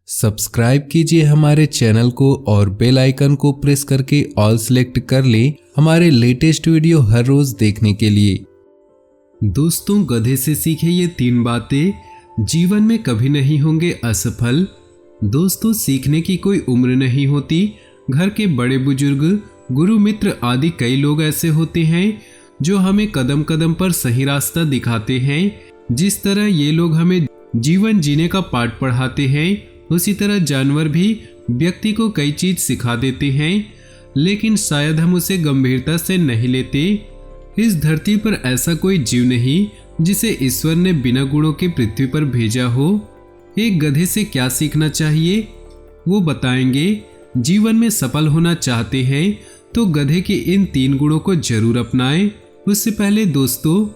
Subscribe कीजिए हमारे channel को और बेल आइकन को प्रेस करके ऑल सेलेक्ट कर लें हमारे लेटेस्ट वीडियो हर रोज देखने के लिए। दोस्तों, गधे से सीखे ये 3 बातें, जीवन में कभी नहीं होंगे असफल। दोस्तों, सीखने की कोई उम्र नहीं होती। घर के बड़े बुजुर्ग, गुरु मित्र आदि कई लोग ऐसे होते हैं जो हमें कदम कदम पर सही रास्ता दिखाते हैं। जिस तरह ये लोग हमें जीवन जीने का पाठ पढ़ाते हैं, उसी तरह जानवर भी व्यक्ति को कई चीज सिखा देते हैं, लेकिन शायद हम उसे गंभीरता से नहीं लेते। इस धरती पर ऐसा कोई जीव नहीं जिसे ईश्वर ने बिना गुणों के पृथ्वी पर भेजा हो। एक गधे से क्या सीखना चाहिए वो बताएंगे। जीवन में सफल होना चाहते हैं तो गधे के इन 3 गुणों को जरूर अपनाएं। उससे पहले दोस्तों,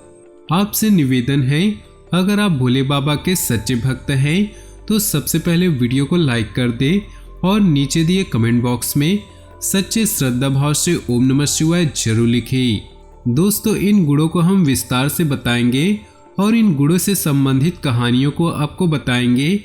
आपसे निवेदन है, अगर आप भोले बाबा के सच्चे भक्त हैं तो सबसे पहले वीडियो को लाइक कर दे और नीचे दिए कमेंट बॉक्स में सच्चे श्रद्धा भाव से ओम नमः शिवाय जरूर लिखें। दोस्तों, इन गुणों को हम विस्तार से बताएंगे और इन गुणों से संबंधित कहानियों को आपको बताएंगे,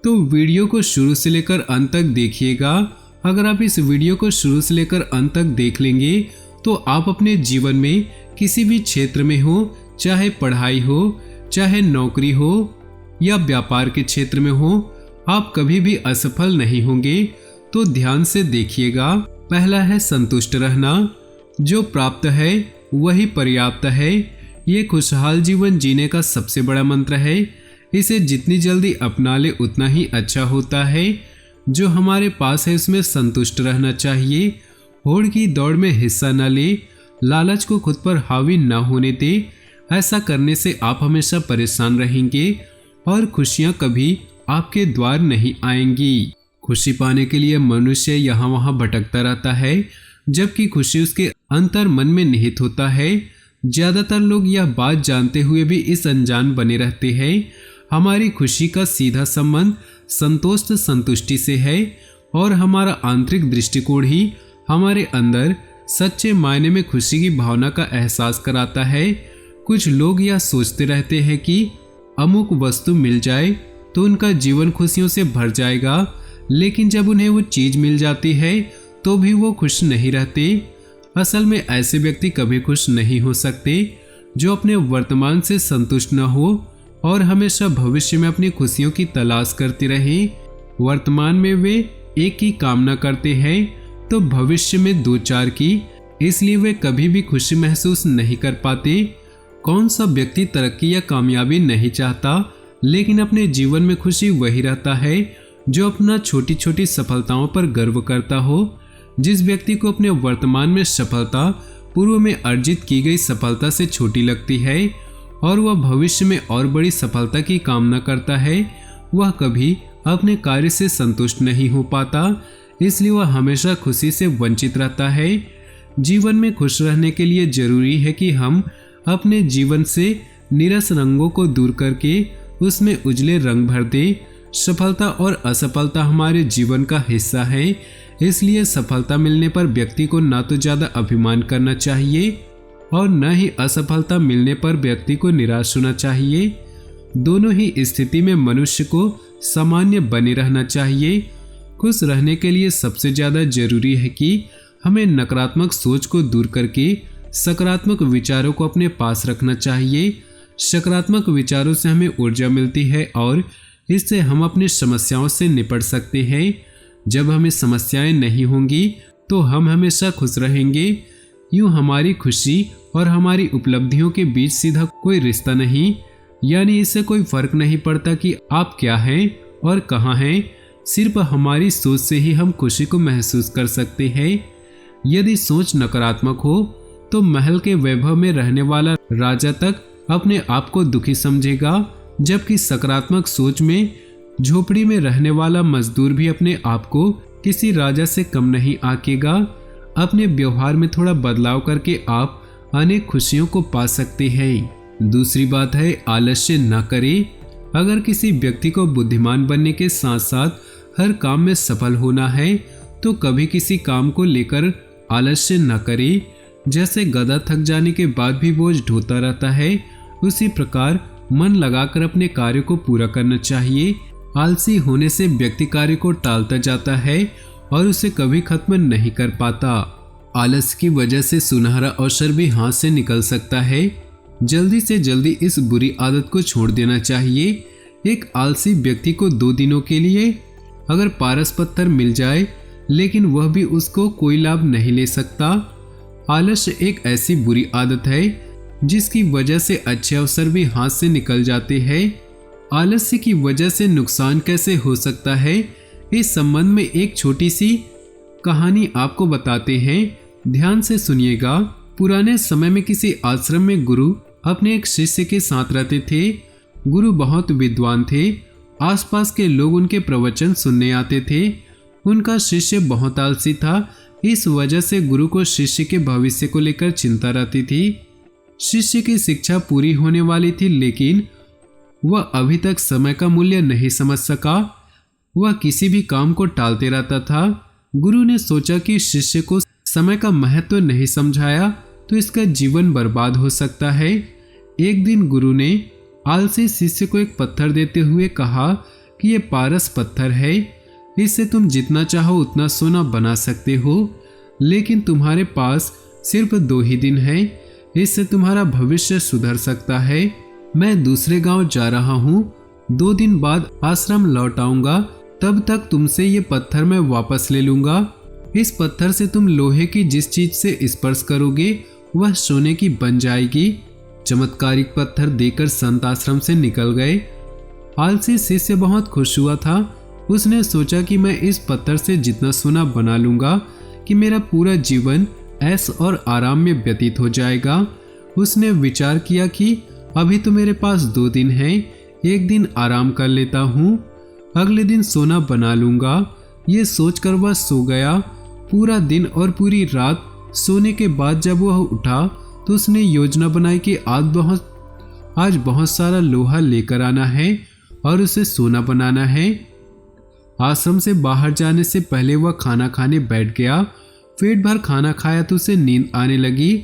तो वीडियो को शुरू से लेकर अंत तक देखिएगा। अगर आप इस वीडियो को शुरू से लेकर अंत तक देख लेंगे तो आप अपने जीवन में किसी भी क्षेत्र में हो, चाहे पढ़ाई हो, चाहे नौकरी हो या व्यापार के क्षेत्र में हो, आप कभी भी असफल नहीं होंगे। तो ध्यान से देखिएगा। पहला है संतुष्ट रहना। जो प्राप्त है वही पर्याप्त है। ये खुशहाल जीवन जीने का सबसे बड़ा मंत्र है। इसे जितनी जल्दी अपना ले उतना ही अच्छा होता है। जो हमारे पास है उसमें संतुष्ट रहना चाहिए। होड़ की दौड़ में हिस्सा न ले, लालच को खुद पर हावी न होने दे। ऐसा करने से आप हमेशा परेशान रहेंगे और खुशियां कभी आपके द्वार नहीं आएंगी। खुशी पाने के लिए मनुष्य यहाँ वहाँ भटकता रहता है, जबकि खुशी उसके अंतर मन में निहित होता है। ज्यादातर लोग यह बात जानते हुए भी इस अनजान बने रहते हैं। हमारी खुशी का सीधा संबंध संतोष संतुष्टि से है और हमारा आंतरिक दृष्टिकोण ही हमारे अंदर सच्चे मायने में खुशी की भावना का एहसास कराता है। कुछ लोग यह सोचते रहते हैं कि अमुक वस्तु मिल जाए तो उनका जीवन खुशियों से भर जाएगा, लेकिन जब उन्हें वो चीज मिल जाती है तो भी वो खुश नहीं रहते। असल में ऐसे व्यक्ति कभी खुश नहीं हो सकते जो अपने वर्तमान से संतुष्ट न हो और हमेशा भविष्य में अपनी खुशियों की तलाश करते रहे। वर्तमान में वे एक की कामना करते हैं तो भविष्य में 2-4 की, इसलिए वे कभी भी खुशी महसूस नहीं कर पाते। कौन सा व्यक्ति तरक्की या कामयाबी नहीं चाहता, लेकिन अपने जीवन में खुशी वही रहता है जो अपना छोटी छोटी सफलताओं पर गर्व करता हो। जिस व्यक्ति को अपने वर्तमान में सफलता पूर्व में अर्जित की गई सफलता से छोटी लगती है और वह भविष्य में और बड़ी सफलता की कामना करता है, वह कभी अपने कार्य से संतुष्ट नहीं हो पाता, इसलिए वह हमेशा खुशी से वंचित रहता है। जीवन में खुश रहने के लिए जरूरी है कि हम अपने जीवन से नीरस रंगों को दूर करके उसमें उजले रंग भर दे। सफलता और असफलता हमारे जीवन का हिस्सा है, इसलिए सफलता मिलने पर व्यक्ति को ना तो ज्यादा अभिमान करना चाहिए और न ही असफलता मिलने पर व्यक्ति को निराश होना चाहिए। दोनों ही स्थिति में मनुष्य को सामान्य बने रहना चाहिए। खुश रहने के लिए सबसे ज्यादा जरूरी है कि हमें नकारात्मक सोच को दूर करके सकारात्मक विचारों को अपने पास रखना चाहिए। सकारात्मक विचारों से हमें ऊर्जा मिलती है और इससे हम अपनी समस्याओं से निपट सकते हैं। जब हमें समस्याएं नहीं होंगी तो हम हमेशा खुश रहेंगे। यूं हमारी खुशी और हमारी उपलब्धियों के बीच सीधा कोई रिश्ता नहीं, यानी इससे कोई फर्क नहीं पड़ता कि आप क्या हैं और कहाँ हैं। सिर्फ हमारी सोच से ही हम खुशी को महसूस कर सकते हैं। यदि सोच नकारात्मक हो तो महल के वैभव में रहने वाला राजा तक अपने आप को दुखी समझेगा, जबकि सकारात्मक सोच में झोपड़ी में रहने वाला मजदूर भी अपने आप को किसी राजा से कम नहीं आंकेगा। अपने व्यवहार में थोड़ा बदलाव करके आप अनेक खुशियों को पा सकते हैं। दूसरी बात है, आलस्य न करें। अगर किसी व्यक्ति को बुद्धिमान बनने के साथ साथ हर काम में सफल होना है तो कभी किसी काम को लेकर आलस्य न करे। जैसे गधा थक जाने के बाद भी बोझ ढोता रहता है, उसी प्रकार मन लगाकर अपने कार्य को पूरा करना चाहिए। आलसी होने से व्यक्ति कार्य को टालता जाता है और उसे कभी खत्म नहीं कर पाता। आलस की वजह से सुनहरा अवसर भी हाथ से निकल सकता है। जल्दी से जल्दी इस बुरी आदत को छोड़ देना चाहिए। एक आलसी व्यक्ति को 2 दिनों के लिए अगर पारस पत्थर मिल जाए लेकिन वह भी उसको कोई लाभ नहीं ले सकता। आलस एक ऐसी बुरी आदत है जिसकी वजह से अच्छे अवसर भी हाथ से निकल जाते हैं। आलस्य की वजह से नुकसान कैसे हो सकता है, इस संबंध में एक छोटी सी कहानी आपको बताते हैं। ध्यान से सुनिएगा। पुराने समय में किसी आश्रम में गुरु अपने एक शिष्य के साथ रहते थे। गुरु बहुत विद्वान थे। आसपास के लोग उनके प्रवचन सुनने आते थे। उनका शिष्य बहुत आलसी था। इस वजह से गुरु को शिष्य के भविष्य को लेकर चिंता रहती थी। शिष्य की शिक्षा पूरी होने वाली थी लेकिन वह अभी तक समय का मूल्य नहीं समझ सका। वह किसी भी काम को टालते रहता था। गुरु ने सोचा कि शिष्य को समय का महत्व नहीं समझाया तो इसका जीवन बर्बाद हो सकता है। एक दिन गुरु ने आलसी शिष्य को एक पत्थर देते हुए कहा कि यह पारस पत्थर है, इससे तुम जितना चाहो उतना सोना बना सकते हो, लेकिन तुम्हारे पास सिर्फ 2 ही दिन है। इससे तुम्हारा भविष्य सुधर सकता है। मैं दूसरे गांव जा रहा हूँ, 2 दिन बाद आश्रम लौट आऊंगा। तब तक तुमसे ये पत्थर मैं वापस ले लूंगा। इस पत्थर से तुम लोहे की जिस चीज से स्पर्श करोगे वह सोने की बन जाएगी। चमत्कारिक पत्थर देकर संत आश्रम से निकल गए। आलसी शिष्य बहुत खुश हुआ था। उसने सोचा कि मैं इस पत्थर से जितना सोना बना लूंगा कि मेरा पूरा जीवन ऐश और आराम में व्यतीत हो जाएगा। उसने विचार किया कि अभी तो मेरे पास 2 दिन हैं, एक दिन आराम कर लेता हूँ, अगले दिन सोना बना लूंगा। ये सोचकर वह सो गया। पूरा दिन और पूरी रात सोने के बाद जब वह उठा तो उसने योजना बनाई कि आज बहुत सारा लोहा लेकर आना है और उसे सोना बनाना है। आश्रम से बाहर जाने से पहले वह खाना खाने बैठ गया। पेट भर खाना खाया तो उसे नींद आने लगी।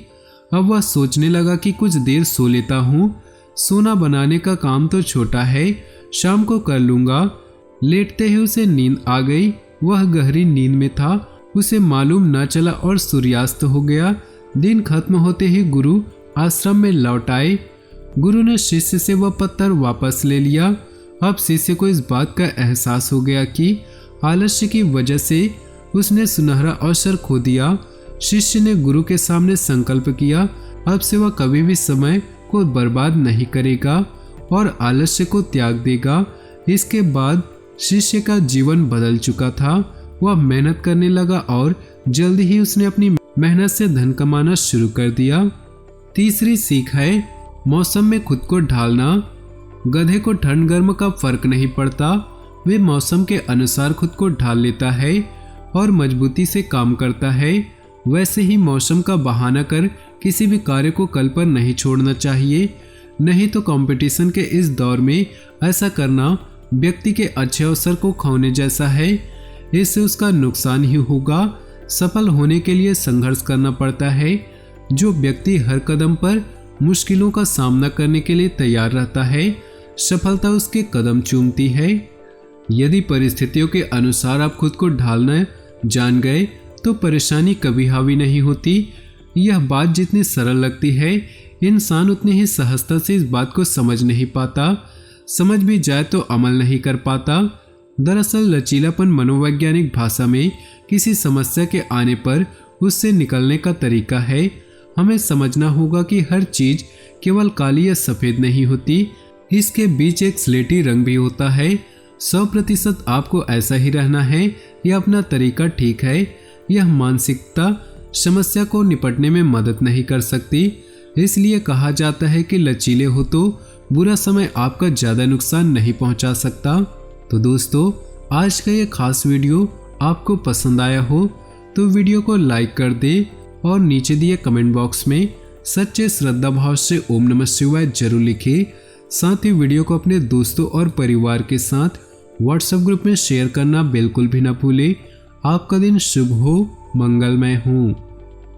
अब वह सोचने लगा कि कुछ देर सो लेता हूँ, सोना बनाने का काम तो छोटा है, शाम को कर लूँगा। लेटते ही उसे नींद आ गई। वह गहरी नींद में था, उसे मालूम न चला और सूर्यास्त हो गया। दिन खत्म होते ही गुरु आश्रम में लौट आए। गुरु ने शिष्य से वह पत्थर वापस ले लिया। अब शिष्य को इस बात का एहसास हो गया कि आलस्य की वजह से उसने सुनहरा अवसर खो दिया। शिष्य ने गुरु के सामने संकल्प किया, अब से वह कभी भी समय को बर्बाद नहीं करेगा और आलस्य को त्याग देगा। इसके बाद शिष्य का जीवन बदल चुका था। वह मेहनत करने लगा और जल्दी ही उसने अपनी मेहनत से धन कमाना शुरू कर दिया। तीसरी सीख है मौसम में खुद को ढालना। गधे को ठंड गर्म का फर्क नहीं पड़ता, वे मौसम के अनुसार खुद को ढाल लेता है और मजबूती से काम करता है। वैसे ही मौसम का बहाना कर किसी भी कार्य को कल पर नहीं छोड़ना चाहिए, नहीं तो कंपटीशन के इस दौर में ऐसा करना व्यक्ति के अच्छे अवसर को खोने जैसा है। इससे उसका नुकसान ही होगा। सफल होने के लिए संघर्ष करना पड़ता है। जो व्यक्ति हर कदम पर मुश्किलों का सामना करने के लिए तैयार रहता है, सफलता उसके कदम चूमती है। यदि परिस्थितियों के अनुसार आप खुद को ढालना जान गए तो परेशानी कभी हावी नहीं होती। यह बात जितनी सरल लगती है, इंसान उतनी ही सहजता से इस बात को समझ नहीं पाता। समझ भी जाए तो अमल नहीं कर पाता। दरअसल लचीलापन मनोवैज्ञानिक भाषा में किसी समस्या के आने पर उससे निकलने का तरीका है। हमें समझना होगा कि हर चीज केवल काली या सफेद नहीं होती, इसके बीच एक स्लेटी रंग भी होता है। 100% आपको ऐसा ही रहना है, यह अपना तरीका ठीक है। यह मानसिकता समस्या को निपटने में मदद नहीं कर सकती। इसलिए कहा जाता है कि लचीले हो तो बुरा समय आपका ज़्यादा नुकसान नहीं पहुंचा सकता। तो दोस्तों, आज का ये खास वीडियो आपको पसंद आया हो तो वीडियो को लाइक कर दे और नीचे दिए कमेंट बॉक्स में सच्चे श्रद्धा भाव से ओम नमः शिवाय जरूर लिखें। साथ ही वीडियो को अपने दोस्तों और परिवार के साथ व्हाट्सएप ग्रुप में शेयर करना बिल्कुल भी ना भूलें। आपका दिन शुभ हो, मंगलमय हो।